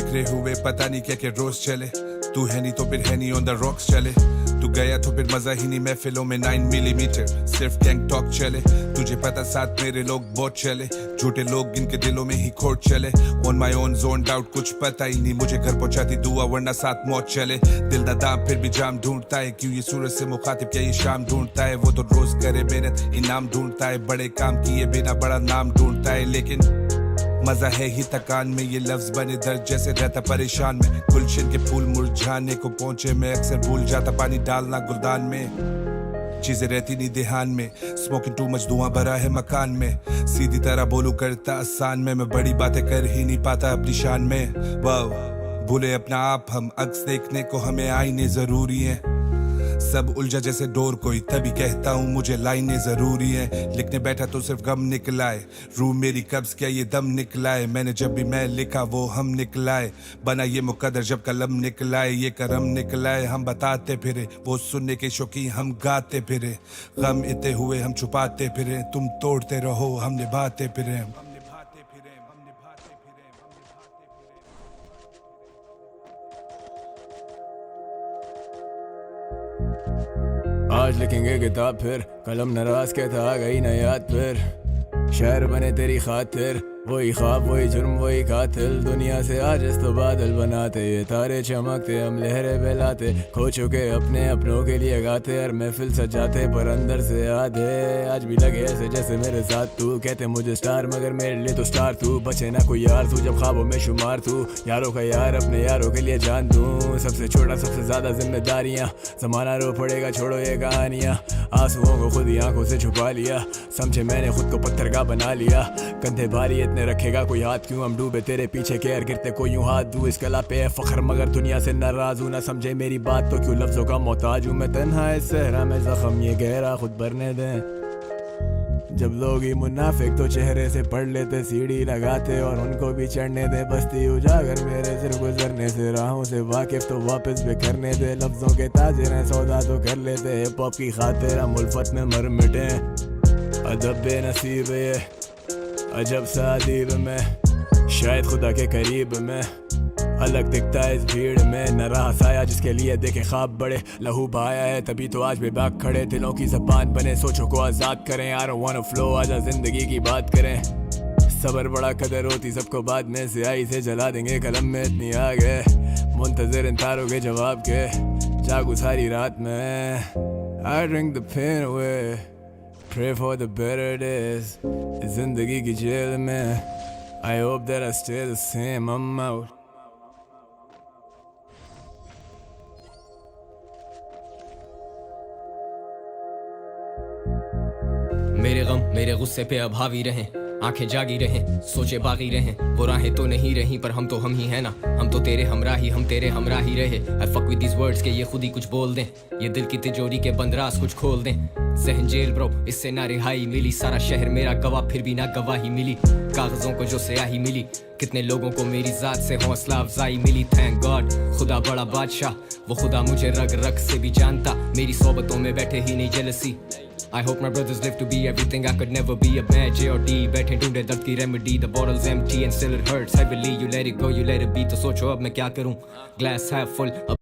बिखरे हुए पता नहीं क्या क्या रोज चले, तू है नहीं तो फिर है नहीं ऑन द रॉक्स चले, तू गया तो फिर मजा ही नहीं महफिलों में 9 मिलीमीटर सिर्फ गैंग टॉक चले, तुझे पता साथ मेरे लोग बहुत चले, झूठे लोग इनके दिलों में ही खोट चले, on my own zone doubt कुछ पता ही नहीं, मुझे घर पहुंचाती दुआ वरना साथ मौत चले, दिल दादा फिर भी जाम ढूंढता है, क्यों ये सूरज से मुखातिब क्या ये शाम ढूंढता है, वो तो रोज करे मेहनत इनाम ढूंढता है, बड़े काम किए बिना बड़ा नाम ढूंढता है, लेकिन मजा है ही थकान में, ये लफ्ज बने दर्द जैसे रहता परेशान में, गुलशन के फूल मुरझाने को पहुंचे मैं अक्सर भूल जाता पानी डालना गुलदान में, चीजें रहती नहीं ध्यान में, स्मोकिंग टू मच धुआं भरा है मकान में, सीधी तरह बोलूं करता आसान में, मैं बड़ी बातें कर ही नहीं पाता अपनी शान में, वाह भूले अपना आप हम, अक्स देखने को हमें आईने जरूरी है, सब उलझा जैसे डोर कोई, तभी कहता हूँ मुझे लाइनें जरूरी है, लिखने बैठा तो सिर्फ गम निकलाए, रूह मेरी कब्ज क्या ये दम निकलाए, मैंने जब भी मैं लिखा वो हम निकलाए, बना ये मुकद्दर जब कलम निकलाए, ये करम निकलाए, हम बताते फिरे, वो सुनने के शौकीन हम गाते फिरे, गम इतने हुए हम छुपाते फिरे, तुम तोड़ते रहो हम निभाते फिरे, आज लिखेंगे किताब फिर, कलम नाराज कहता आ गई ना याद फिर, शायर बने तेरी खातिर, वही ख्वाब वही जुर्म वही कातिल, दुनिया से आज इस तो बादल बनाते, ये तारे चमकते हम लहरें बहलाते, खो चुके अपने अपनों के लिए गाते, हर महफिल सजाते पर अंदर से आधे, आज भी लगे ऐसे जैसे मेरे साथ तू, कहते मुझे स्टार मगर मेरे लिए तो स्टार तू, बचे ना कोई यार तू जब ख्वाबों में शुमार तू, यारों का यार अपने यारों के लिए जान दूं, सबसे छोटा सबसे ज्यादा जिम्मेदारियां, जमाना रो पड़ेगा छोड़ो ये कहानियां, आंसुओं को खुद ही आंखों से छुपा लिया, समझे मैंने खुद को पत्थर का बना लिया, कंधे भारी इतने रखेगा कोई हाथ क्यों, हम डूबे तेरे पीछे केयर गिरते कोई यूं हाथ दूं, इस कला पे है फख्र मगर दुनिया से नाराज हूं, ना समझे मेरी बात तो क्यों लफ्जों का मोहताज हूं, मैं तन्हा इस सहरा में जख्म ये गहरा खुद भरने दें, जब लोग ही मुनाफिक तो चेहरे से पढ़ लेते, सीढ़ी लगाते और उनको भी चढ़ने दे, बस्ती उजागर मेरे सिर गुजरने से, राहों से वाकिफ तो वापस भी करने दे, लफ्जों के ताजिर हैं सौदा तो कर लेते, हिप हॉप की खातिर हम उल्फत में मर मिटे, अदब बेनसीब ये अजब सा अदीब में, शायद खुदा के करीब में, अलग दिखता है इस भीड़ में, न रहा साया जिसके लिए देखे ख्वाब बड़े, लहू बहाया है तभी तो आज बेबाक खड़े, दिलों की ज़बान बने सोचों को आज़ाद करें, I don't wanna flow आजा जिंदगी की बात करें, सबर बड़ा कदर होती सबको बाद में, स्याही से जला देंगे कलम में इतनी आग है, मुंतज़िर इन तारों के जवाब के, जागू सारी रात में, I drink the pain away, pray for the better days, जिंदगी की जेल में, I hope that I stay the same, I'm out. मेरे गम मेरे गुस्से पे अब हावी रहें, आंखें जागी रहें, सोचे बागी रहें, वो राहें तो नहीं रही पर हम तो हम ही है ना, हम तो तेरे हमराही हम तेरे हमराही रहे, I fuck with these words के ये खुद ही कुछ बोल दें, ये दिल की तिजोरी के बंद राज कुछ खोल दें, जहन जेल ब्रो इससे ना रिहाई मिली, सारा शहर मेरा गवाह फिर भी ना गवाही मिली, कागजों को जो स्याही मिली, कितने लोगों को मेरी जात से हौसला अफजाई मिली, थैंक गॉड खुदा बड़ा बादशाह, वो खुदा मुझे रग रग से भी जानता, मेरी सोबतों में बैठे ही नहीं jealousy, I hope my brothers live to be everything I could never be, a bad J.O.D. बैठे ढूंढे दर्द की remedy, the bottle's empty and still it hurts heavily, you let it go you let it be, तो सोचो अब मैं क्या करूं, glass half full